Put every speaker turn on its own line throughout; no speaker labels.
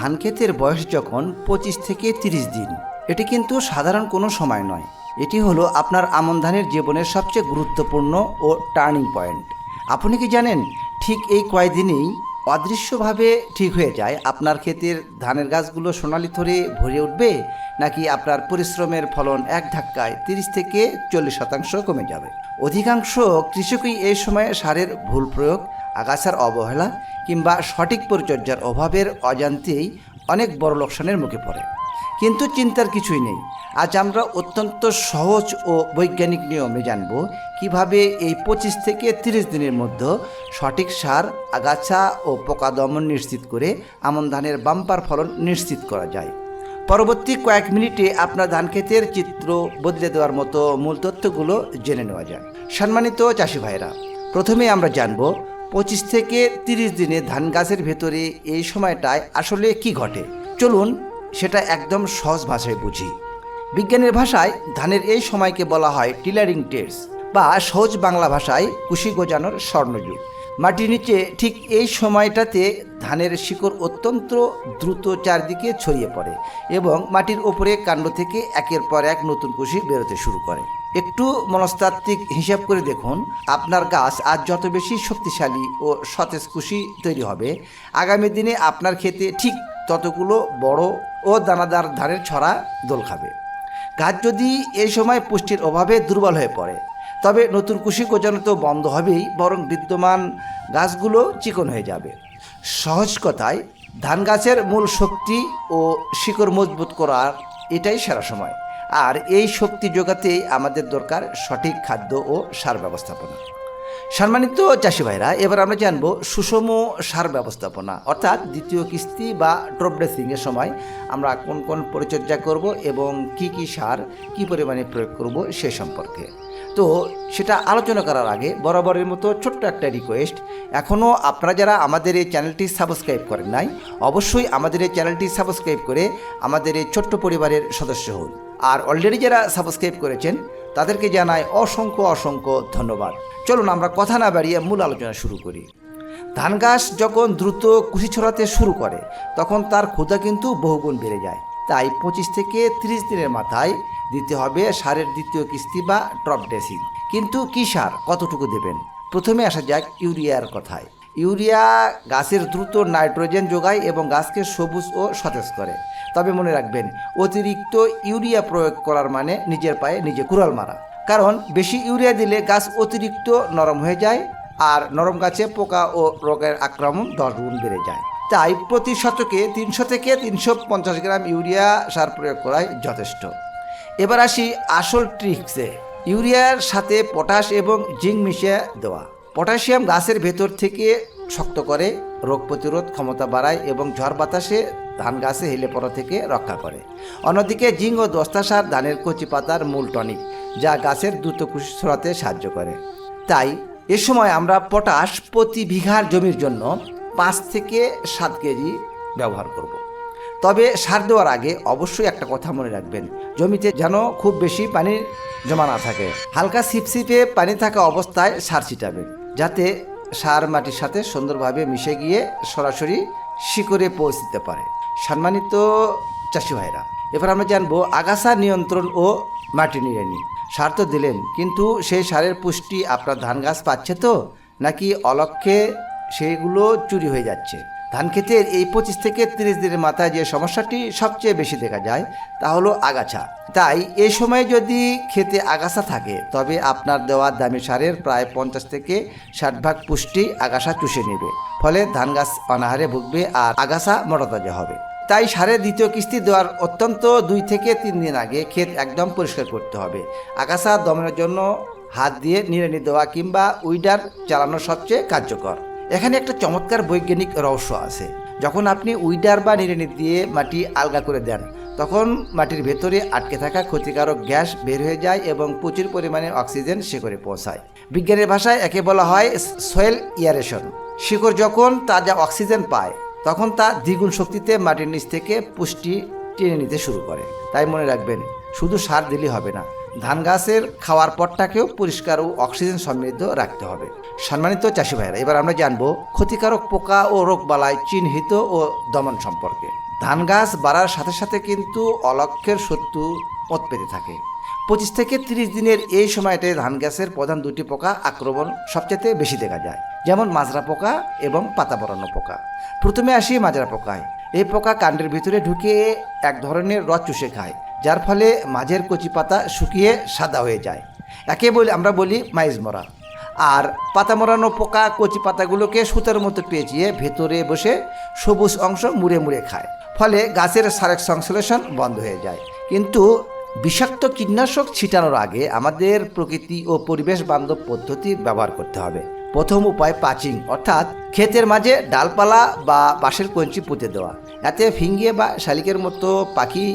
ধান ক্ষেতের বয়স যখন 25 থেকে 30 দিন, এটি কিন্তু সাধারণ কোনো সময় নয়। এটি হলো আপনার আমন ধানের জীবনের সবচেয়ে গুরুত্বপূর্ণ ও টার্নিং পয়েন্ট। আপনি কি জানেন, ঠিক এই কয়েকদিনেই অদৃশ্যভাবে ঠিক হয়ে যায় আপনার ক্ষেতের ধানের গাছগুলো সোনালি থরে ভরে উঠবে, নাকি আপনার পরিশ্রমের ফলন এক ধাক্কায় 30 থেকে 40% কমে যাবে। অধিকাংশ কৃষকই এই সময়ে সারের ভুল প্রয়োগ, আগাছার অবহেলা কিংবা সঠিক পরিচর্যার অভাবের অজান্তেই অনেক বড় লোকসানের মুখে পড়ে। কিন্তু চিন্তার কিছুই নেই। আজ আমরা অত্যন্ত সহজ ও বৈজ্ঞানিক নিয়মে জানব কিভাবে এই 25 থেকে 30 দিনের মধ্যে সঠিক সার, আগাছা ও পোকা দমন নিশ্চিত করে আমন ধানের বাম্পার ফলন নিশ্চিত করা যায়। পরবর্তী কয়েক মিনিটে আপনার ধান ক্ষেতের চিত্র বদলে দেওয়ার মতো মূল তথ্যগুলো জেনে নেওয়া যায়। সম্মানিত চাষি ভাইরা, প্রথমে আমরা জানব 25 থেকে 30 দিনে ধান গাছের ভেতরে এই সময়টায় আসলে কি ঘটে। চলুন সেটা একদম সহজ ভাষায় বুঝি। বিজ্ঞানের ভাষায় ধানের এই সময়কে বলা হয় টিলারিং টেস্ট, বা সহজ বাংলা ভাষায় কুশি গজানোর স্বর্ণযুগ। মাটির নিচে ঠিক এই সময়টাতে ধানের শিকড় অত্যন্ত দ্রুত চারদিকে ছড়িয়ে পড়ে এবং মাটির ওপরে কাণ্ড থেকে একের পর এক নতুন কুশি বেরোতে শুরু করে। একটু মনস্তাত্ত্বিক হিসাব করে দেখুন, আপনার গাছ আজ যত বেশি শক্তিশালী ও সতেজ কুশি তৈরি হবে, আগামী দিনে আপনার ক্ষেতে ঠিক ততগুলো বড় ও দানাদার ধানের ছড়া দোল খাবে। গাছ যদি এই সময় পুষ্টির অভাবে দুর্বল হয়ে পড়ে, তবে নতুন কুশি গজানো তো বন্ধ হবেই, বরং বিদ্যমান গাছগুলো চিকন হয়ে যাবে। সহজ কথায়, ধান গাছের মূল শক্তি ও শিকড় মজবুত করার এটাই সেরা সময়। আর এই শক্তি যোগাতেই আমাদের দরকার সঠিক খাদ্য ও সার ব্যবস্থাপনা। সম্মানিত চাষি ভাইরা, এবার আমরা জানব সুষম সার ব্যবস্থাপনা, অর্থাৎ দ্বিতীয় কিস্তি বা ড্রপ ড্রেসিংয়ের সময় আমরা কোন কোন পরিচর্যা করব এবং কি কি সার কি পরিমাণে প্রয়োগ করব সে সম্পর্কে। তো সেটা আলোচনা করার আগে বরাবরের মতো ছোট্ট একটা রিকোয়েস্ট, এখনও আপনারা যারা আমাদের এই চ্যানেলটি সাবস্ক্রাইব করেন নাই, অবশ্যই আমাদের এই চ্যানেলটি সাবস্ক্রাইব করে আমাদের এই ছোট্ট পরিবারের সদস্য হন। আর অলরেডি যারা সাবস্ক্রাইব করেছেন তাদেরকে জানাই অসংখ্য অসংখ্য ধন্যবাদ। চলুন আমরা কথা না বাড়িয়ে মূল আলোচনা শুরু করি। ধান গাছ যখন দ্রুত কুশি ছড়াতে শুরু করে, তখন তার ক্ষুধা কিন্তু বহুগুণ বেড়ে যায়। তাই 25 থেকে 30 দিনের মাথায় দিতে হবে সারের দ্বিতীয় কিস্তি বা ড্রপ ড্রেসিং। কিন্তু কি সার কতটুকু দেবেন? প্রথমে আসা যাক ইউরিয়ার কথায়। ইউরিয়া গাছের দ্রুত নাইট্রোজেন যোগায় এবং গাছকে সবুজ ও সতেজ করে। তবে মনে রাখবেন, অতিরিক্ত ইউরিয়া প্রয়োগ করার মানে নিজের পায়ে নিজে কুড়াল মারা। কারণ বেশি ইউরিয়া দিলে গাছ অতিরিক্ত নরম হয়ে যায়, আর নরম গাছে পোকা ও রোগের আক্রমণ 10 গুণ বেড়ে যায়। তাই প্রতি শতকে 300 থেকে 350 গ্রাম ইউরিয়া সার প্রয়োগ করাই যথেষ্ট। এবার আসি আসল ট্রিক্সে। ইউরিয়ার সাথে পটাশ এবং জিঙ্ক মিশিয়ে দেওয়া। পটাশিয়াম গাছের ভেতর থেকে শক্ত করে, রোগ প্রতিরোধ ক্ষমতা বাড়ায় এবং ঝড় বাতাসে ধান গাছে হেলে পড়া থেকে রক্ষা করে। অন্যদিকে জিঙ্ক ও দস্তা সার ধানের কচি পাতার মূল টনিক, যা গাছের দ্রুত কুশি ছড়াতে সাহায্য করে। তাই এ সময় আমরা পটাশ প্রতি বিঘার জমির জন্য 5 থেকে 7 কেজি ব্যবহার করব। তবে সার দেওয়ার আগে অবশ্যই একটা কথা মনে রাখবেন, জমিতে যেন খুব বেশি পানি জমা না থাকে। হালকা ছিপছিপে পানি থাকা অবস্থায় সার ছিটাবেন, যাতে সার মাটির সাথে সুন্দরভাবে মিশে গিয়ে সরাসরি শিকড়ে পৌঁছতে পারে। সম্মানিত চাষি ভাইরা, এবার আমরা জানবো আগাছা নিয়ন্ত্রণ ও মাটি নিড়ানি। সার তো দিলেন, কিন্তু সেই সারের পুষ্টি আপনার ধান গাছ পাচ্ছে তো, নাকি অলক্ষ্যে সেগুলো চুরি হয়ে যাচ্ছে? ধান ক্ষেতের এই 25 থেকে 30 দিনের মাথায় যে সমস্যাটি সবচেয়ে বেশি দেখা যায় তা হলো আগাছা। তাই এই সময় যদি ক্ষেতে আগাছা থাকে, তবে আপনার দেওয়া দামি সারের প্রায় 50 থেকে 60 ভাগ পুষ্টি আগাছা চুষে নেবে। ফলে ধান গাছ অনাহারে ভুগবে আর আগাছা মোটাতাজা হবে। তাই সারের দ্বিতীয় কিস্তি দেওয়ার অত্যন্ত 2 থেকে 3 দিন আগে ক্ষেত একদম পরিষ্কার করতে হবে। আগাছা দমনের জন্য হাত দিয়ে নিড়ানি দেওয়া কিংবা উইডার চালানো সবচেয়ে কার্যকর। এখানে একটা চমৎকার বৈজ্ঞানিক রহস্য আছে। যখন আপনি উইডার বা নিড়ানি দিয়ে মাটি আলগা করে দেন, তখন মাটির ভেতরে আটকে থাকা ক্ষতিকারক গ্যাস বের হয়ে যায় এবং প্রচুর পরিমাণে অক্সিজেন শিকড়ে পৌঁছায়। বিজ্ঞানের ভাষায় একে বলা হয় সয়েল এয়ারেশন। শিকড় যখন তাজা অক্সিজেন পায়, তখন তা দ্বিগুণ শক্তিতে মাটির নিচ থেকে পুষ্টি টেনে নিতে শুরু করে। তাই মনে রাখবেন, শুধু সার দিলে হবে না, ধান গাছের খাওয়ার পটটাকেও পরিষ্কার ও অক্সিজেন সমৃদ্ধ রাখতে হবে। সম্মানিত চাষি ভাইরা, এবার আমরা জানবো ক্ষতিকারক পোকা ও রোগবালাই চিহ্নিত ও দমন সম্পর্কে। ধান গাছ বাড়ার সাথে সাথে কিন্তু অলক্ষ্যের শত্রু পথ পেতে থাকে। 25 থেকে 30 দিনের এই সময়টায় ধান গাছের প্রধান দুটি পোকা আক্রমণ সবচেয়ে বেশি দেখা যায়, যেমন মাজরা পোকা এবং পাতা পরানো পোকা। প্রথমে আসি মাজরা পোকায়। এই পোকা কাণ্ডের ভিতরে ঢুকে এক ধরনের রস চুষে খায়, যার ফলে মাঝের কচি পাতা শুকিয়ে সাদা হয়ে যায়। একে আমরা বলি মাইজ মরা। আর পাতা মরানো পোকা কচি পাতাগুলোকে সুতার মতো পেঁচিয়ে ভেতরে বসে সবুজ অংশ মুড়ে মুড়ে খায়, ফলে গাছের সারেক সংশ্লেষণ বন্ধ হয়ে যায়। কিন্তু বিষাক্ত কীটনাশক ছিটানোর আগে আমাদের প্রকৃতি ও পরিবেশ বান্ধব পদ্ধতি ব্যবহার করতে হবে। প্রথম উপায় পাচিং, অর্থাৎ ক্ষেতের মাঝে ডালপালা বা বাঁশের কঞ্চি পুঁতে দেওয়া। এতে ফিঙ্গিয়ে বা শালিকের মতো পাখি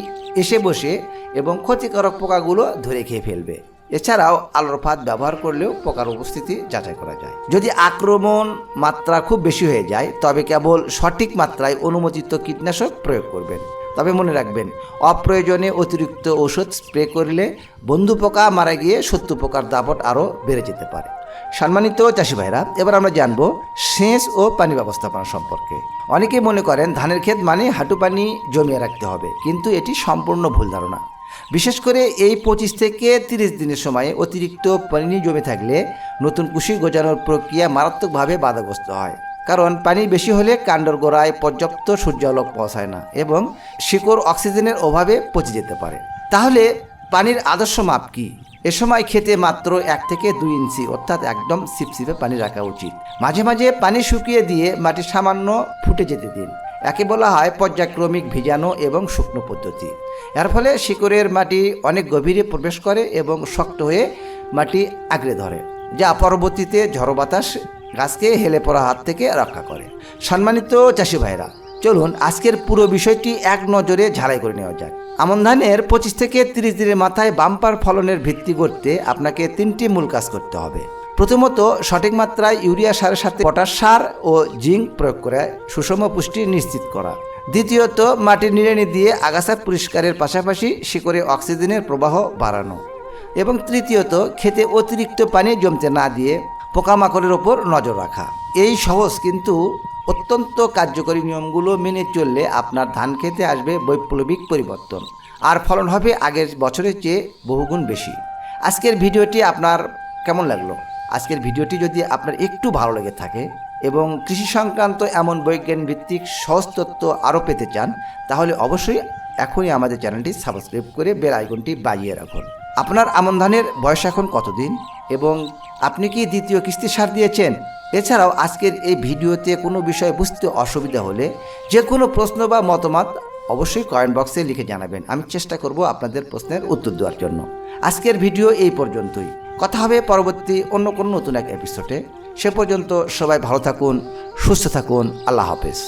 এসে বসে এবং ক্ষতিকারক পোকাগুলো ধরে খেয়ে ফেলবে। এছাড়াও আলোর ফাঁদ ব্যবহার করলেও পোকার উপস্থিতি যাচাই করা যায়। যদি আক্রমণ মাত্রা খুব বেশি হয়ে যায় তবে কেবল সঠিক মাত্রায় অনুমোদিত কীটনাশক প্রয়োগ করবেন। তবে মনে রাখবেন, অপ্রয়োজনে অতিরিক্ত ওষুধ স্প্রে করলে বন্ধু পোকা মারা গিয়ে শত্রু পোকার দাপট আরও বেড়ে যেতে পারে। সম্মানিত চাষি ভাইরা, এবার আমরা জানব সেচ ও পানি ব্যবস্থাপনা সম্পর্কে। অনেকেই মনে করেন ধানের ক্ষেত মানে হাঁটু পানি জমিয়ে রাখতে হবে, কিন্তু এটি সম্পূর্ণ ভুল ধারণা। বিশেষ করে এই 25 থেকে 30 দিনের সময়ে অতিরিক্ত পানি জমে থাকলে নতুন কুশি গজানোর প্রক্রিয়া মারাত্মকভাবে বাধাগ্রস্ত হয়। কারণ পানি বেশি হলে কাণ্ডর গোড়ায় পর্যাপ্ত সূর্যালোক পৌঁছায় না এবং শিকড় অক্সিজেনের অভাবে পচে যেতে পারে। তাহলে পানির আদর্শ মাপ কি? এ সময় খেতে মাত্র 1 থেকে 2 ইঞ্চি, অর্থাৎ একদম সিপসিপে পানি রাখা উচিত। মাঝে মাঝে পানি শুকিয়ে দিয়ে মাটি সামান্য ফুটে যেতে দিন। একে বলা হয় পর্যায়ক্রমিক ভিজানো এবং শুকনো পদ্ধতি। এর ফলে শিকড়ের মাটি অনেক গভীরে প্রবেশ করে এবং শক্ত হয়ে মাটি আঁকড়ে ধরে, যা পরবর্তীতে ঝড়ো বাতাস গাছকে হেলে পড়া হাত থেকে রক্ষা করে। সম্মানিত চাষি ভাইরা, চলুন আজকের পুরো বিষয়টি এক নজরে ঝালাই করে নেওয়া যাক। আমন ধানের 25 থেকে 30 দিনের মাথায় বাম্পার ফলনের ভিত্তি করতে আপনাকে 3টি মূল কাজ করতে হবে। প্রথমত, সঠিক মাত্রায় ইউরিয়া সারের সাথে পটাশ সার ও জিঙ্ক প্রয়োগ করে সুষম পুষ্টি নিশ্চিত করা। দ্বিতীয়ত, মাটির নিড়ানি দিয়ে আগাছা পরিষ্কারের পাশাপাশি শিকড়ে অক্সিজেনের প্রবাহ বাড়ানো। এবং তৃতীয়ত, খেতে অতিরিক্ত পানি জমতে না দিয়ে পোকামাকড়ের ওপর নজর রাখা। এই সহজ কিন্তু অত্যন্ত কার্যকরী নিয়মগুলো মেনে চললে আপনার ধান খেতে আসবে বৈপ্লবিক পরিবর্তন, আর ফলন হবে আগের বছরের চেয়ে বহুগুণ বেশি। আজকের ভিডিওটি আপনার কেমন লাগলো? আজকের ভিডিওটি যদি আপনার একটু ভালো লেগে থাকে এবং কৃষি সংক্রান্ত এমন বৈজ্ঞানিক ভিত্তিক সহজ তথ্য আরও পেতে চান, তাহলে অবশ্যই এখনই আমাদের চ্যানেলটি সাবস্ক্রাইব করে বেল আইকনটি বাজিয়ে রাখুন। আপনার আমন ধানের বয়স এখন কতদিন এবং আপনি কি দ্বিতীয় কিস্তি সার দিয়েছেন? এছাড়াও আজকের এই ভিডিওতে কোনো বিষয় বুঝতে অসুবিধা হলে যে কোনো প্রশ্ন বা মতামত অবশ্যই কমেন্ট বক্সে লিখে জানাবেন। আমি চেষ্টা করব আপনাদের প্রশ্নের উত্তর দেওয়ার জন্য। আজকের ভিডিও এই পর্যন্তই। কথা হবে পরবর্তী অন্য কোনো নতুন এক এপিসোডে। সে পর্যন্ত সবাই ভালো থাকুন, সুস্থ থাকুন। আল্লাহ হাফেজ।